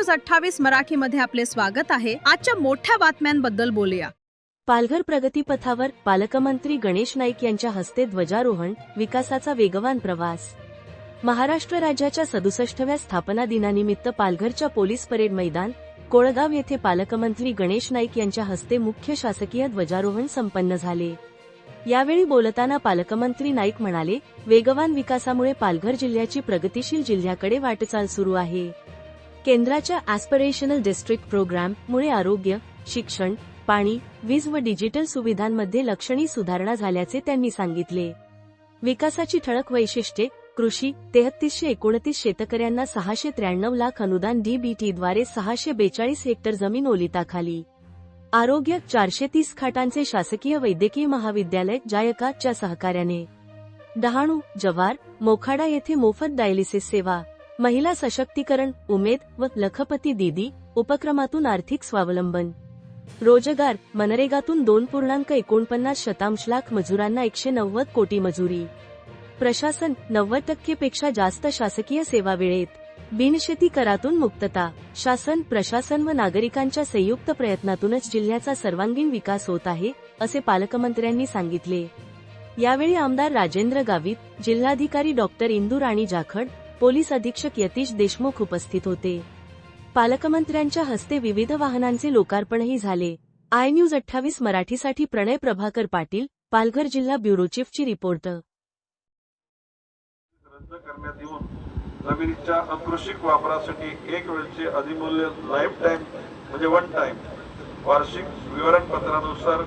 News 28 मराठीमध्ये आपले स्वागत आहे। आजच्या मोठ्या बातम्यांबद्दल बोलूया। पालघर प्रगतीपथावर पालकमंत्री गणेश नाईक यांच्या हस्ते ध्वजारोहण, विकासाचा वेगवान प्रवास। महाराष्ट्र राज्याच्या 67व्या स्थापना दिनानिमित्त पालघरच्या पोलीस परेड मैदान कोळगाव येथे पालकमंत्री गणेश नाईक यांच्या हस्ते मुख्य शासकीय ध्वजारोहण संपन्न झाले। यावेळी बोलताना पालकमंत्री नाईक म्हणाले, वेगवान विकासामुळे पालघर जिल्ह्याची प्रगतिशील जिल्ह्याकडे वाटचाल सुरू आहे। केंद्राच्या ॲस्पिरेशनल डिस्ट्रिक्ट प्रोग्राम मुळे आरोग्य, शिक्षण, पाणी, वीज व डिजिटल सुविधांमध्ये लक्षणीय सुधारणा झाल्याचे त्यांनी सांगितले। विकासाची ठळक वैशिष्ट्ये: कृषी 3329 शेतकऱ्यांना 693 लाख अनुदान, डीबीटीद्वारे 642 हेक्टर जमीन ओलिताखाली। आरोग्य 430 खाटांचे शासकीय वैद्यकीय महाविद्यालय जायकाच्या सहकार्याने। डहाणू, जव्हार, मोखाडा येथे मोफत डायलिसिस सेवा। महिला सशक्तीकरण, उमेद व लखपती दीदी उपक्रमातून आर्थिक स्वावलंबन। रोजगार, मनरेगातून 2.49 लाख मजुरांना 190 कोटी मजुरी। प्रशासन, 90% पेक्षा जास्त शासकीय सेवा वेळेत। बिनशेती करातून मुक्तता। शासन, प्रशासन व नागरिकांच्या संयुक्त प्रयत्नातूनच जिल्ह्याचा सर्वांगीण विकास होत आहे, असे पालकमंत्र्यांनी सांगितले। यावेळी आमदार राजेंद्र गावित, जिल्हाधिकारी डॉक्टर इंदू राणी जाखड, पोलीस अधीक्षक यतीश देशमुख उपस्थित होते। पालकमंत्र्यांच्या हस्ते विविध वाहनांचे लोकार्पणही झाले। आय न्यूज 28 मराठीसाठी प्रणय प्रभाकर पाटील, पालघर जिल्हा ब्युरो चीफची रिपोर्ट। रद्द करण्यात येऊन जमिनीच्या अकृषिक वापरासाठी एक वेळचे अधिमूल्य लाईफ टाइम म्हणजे वन टाइम वार्षिक विवरणपत्रानुसार